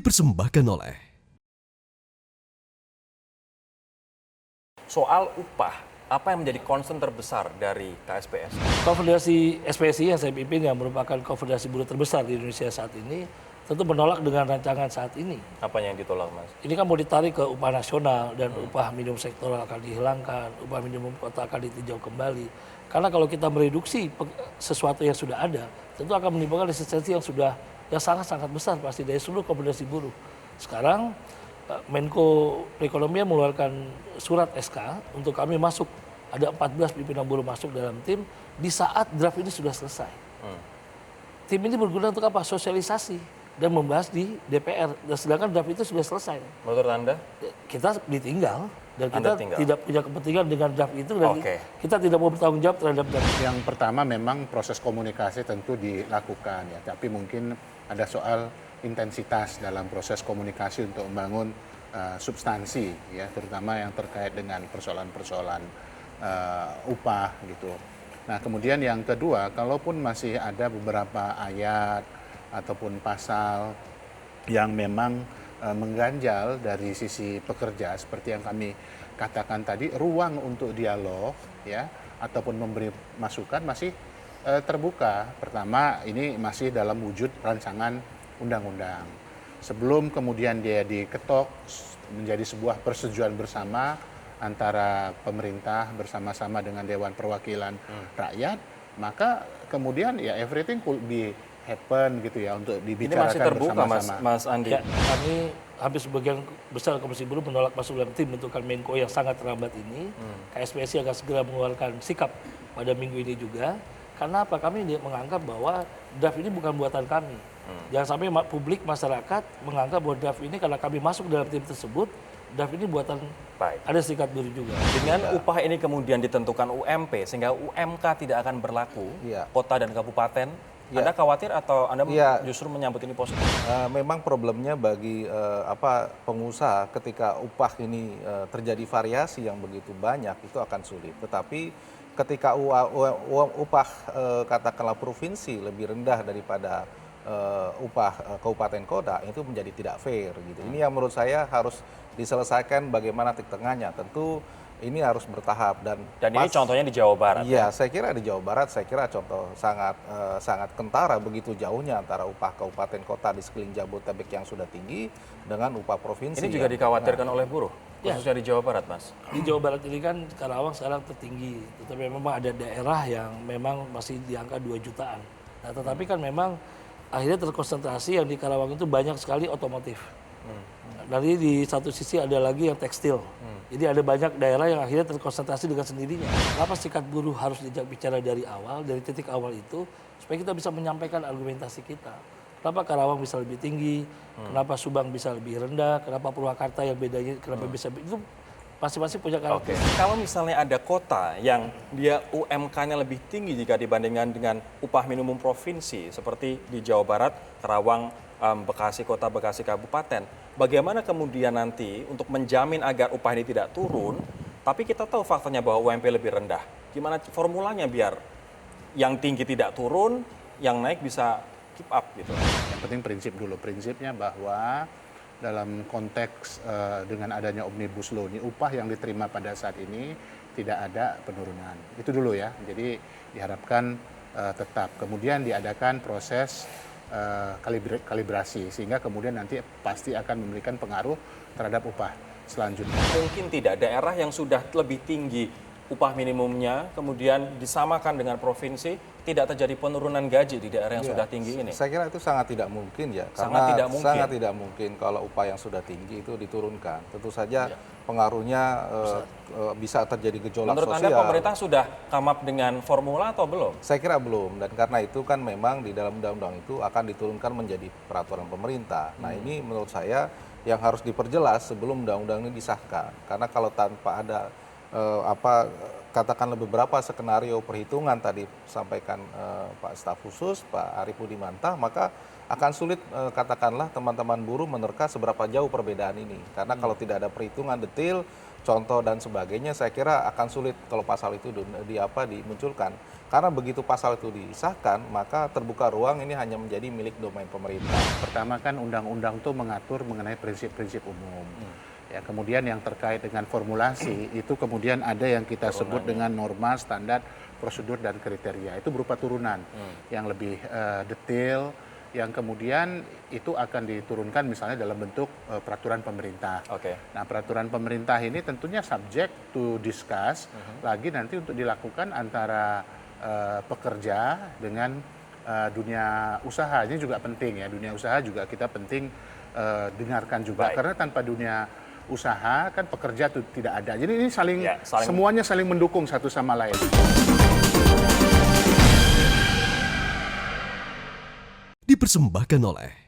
dipersembahkan oleh Soal upah, apa yang menjadi concern terbesar dari KSPS? Konfederasi SPSI yang saya pimpin yang merupakan konfederasi buruh terbesar di Indonesia saat ini tentu menolak dengan rancangan saat ini. Apa yang ditolak, Mas? Ini kan mau ditarik ke upah nasional dan upah minimum sektoral akan dihilangkan, upah minimum kota akan ditinjau kembali. Karena kalau kita mereduksi sesuatu yang sudah ada, tentu akan menimbulkan resistensi yang sangat-sangat besar pasti dari seluruh konfederasi buruh. Sekarang Menko Perekonomian mengeluarkan surat SK untuk kami masuk. Ada 14 pimpinan buruh masuk dalam tim di saat draft ini sudah selesai. Tim ini berguna untuk apa? Sosialisasi dan membahas di DPR. Dan sedangkan draft itu sudah selesai. Menurut Anda? Kita ditinggal dan kita tinggal. tidak punya kepentingan dengan draft itu dan kita tidak mau bertanggung jawab terhadap draft. Yang pertama memang proses komunikasi tentu dilakukan ya, tapi mungkin ada soal intensitas dalam proses komunikasi untuk membangun substansi ya, terutama yang terkait dengan persoalan-persoalan upah gitu. Nah, kemudian yang kedua, kalaupun masih ada beberapa ayat ataupun pasal yang memang mengganjal dari sisi pekerja seperti yang kami katakan tadi, ruang untuk dialog ya ataupun memberi masukan masih terbuka. Pertama, ini masih dalam wujud rancangan undang-undang. Sebelum kemudian dia diketok menjadi sebuah persetujuan bersama antara pemerintah bersama-sama dengan Dewan Perwakilan Rakyat, maka kemudian ya everything could be happen gitu ya untuk dibicarakan ini masih terbuka, bersama-sama. Mas Andi? Ya, kami hampir sebagian besar Komisi Buruh menolak masuk dalam tim bentukan Menko yang sangat terlambat ini. KSPSI akan segera mengeluarkan sikap pada minggu ini juga. Karena apa? Kami menganggap bahwa draft ini bukan buatan kami. Jangan sampai publik, masyarakat menganggap bahwa draft ini karena kami masuk dalam tim tersebut, draft ini buatan ada serikat buruh juga. Dengan upah ini kemudian ditentukan UMP, sehingga UMK tidak akan berlaku, kota dan kabupaten, Anda khawatir atau Anda justru menyambut ini positif? Memang problemnya bagi pengusaha ketika upah ini terjadi variasi yang begitu banyak, itu akan sulit. Tetapi ketika upah katakanlah provinsi lebih rendah daripada upah kabupaten kota, itu menjadi tidak fair gitu. Ini yang menurut saya harus diselesaikan bagaimana titik tengahnya. Tentu ini harus bertahap dan ini contohnya di Jawa Barat. Iya, saya kira di Jawa Barat contoh sangat kentara begitu jauhnya antara upah kabupaten kota di sekeliling Jabodetabek yang sudah tinggi dengan upah provinsi. Ini juga dikhawatirkan oleh buruh, khususnya di Jawa Barat, Mas. Di Jawa Barat ini kan Karawang sekarang tertinggi, tetapi memang ada daerah yang memang masih di angka 2 jutaan. Nah, tetapi kan memang akhirnya terkonsentrasi yang di Karawang itu banyak sekali otomotif. Dari di satu sisi ada lagi yang tekstil. Jadi ada banyak daerah yang akhirnya terkonsentrasi dengan sendirinya. Kenapa serikat buruh harus diajak bicara dari awal, dari titik awal itu, supaya kita bisa menyampaikan argumentasi kita. Kenapa Karawang bisa lebih tinggi, kenapa Subang bisa lebih rendah, kenapa Purwakarta yang bedanya, kenapa bisa itu masing-masing punya karakter. Kalau misalnya ada kota yang dia UMK-nya lebih tinggi jika dibandingkan dengan upah minimum provinsi, seperti di Jawa Barat, Karawang, Bekasi Kota, Bekasi Kabupaten, bagaimana kemudian nanti untuk menjamin agar upah ini tidak turun, tapi kita tahu faktanya bahwa UMP lebih rendah. Gimana formulanya biar yang tinggi tidak turun, yang naik bisa keep up gitu? Yang penting prinsip dulu, prinsipnya bahwa dalam konteks dengan adanya Omnibus Law ini, upah yang diterima pada saat ini tidak ada penurunan. Itu dulu ya, jadi diharapkan tetap. Kemudian diadakan proses kalibrasi, sehingga kemudian nanti pasti akan memberikan pengaruh terhadap upah selanjutnya. Mungkin tidak daerah yang sudah lebih tinggi upah minimumnya, kemudian disamakan dengan provinsi, tidak terjadi penurunan gaji di daerah yang sudah tinggi ini? Saya kira itu sangat tidak mungkin ya. Sangat tidak mungkin kalau upah yang sudah tinggi itu diturunkan. Tentu saja pengaruhnya bisa terjadi gejolak Menurut sosial. Anda pemerintah sudah come up dengan formula atau belum? Saya kira belum, dan karena itu kan memang di dalam undang-undang itu akan diturunkan menjadi peraturan pemerintah. Nah, ini menurut saya yang harus diperjelas sebelum undang-undang ini disahkan. Karena kalau tanpa ada katakanlah beberapa skenario perhitungan tadi sampaikan Pak Staf Khusus, Pak Arief Budimantah, maka akan sulit katakanlah teman-teman buruh menerka seberapa jauh perbedaan ini. Karena kalau tidak ada perhitungan detail, contoh dan sebagainya, saya kira akan sulit kalau pasal itu dimunculkan. Karena begitu pasal itu disahkan, maka terbuka ruang ini hanya menjadi milik domain pemerintah. Pertama kan undang-undang itu mengatur mengenai prinsip-prinsip umum. Ya, kemudian yang terkait dengan formulasi itu kemudian ada yang kita sebut dengan norma, standar, prosedur dan kriteria. Itu berupa turunan yang lebih detail, yang kemudian itu akan diturunkan misalnya dalam bentuk peraturan pemerintah. Nah, peraturan pemerintah ini tentunya subject to discuss lagi nanti untuk dilakukan antara pekerja dengan dunia usaha. Ini juga penting ya, dunia usaha juga kita penting dengarkan juga. Karena tanpa dunia usaha kan pekerja itu tidak ada. Jadi ini semuanya saling mendukung satu sama lain. Dipersembahkan oleh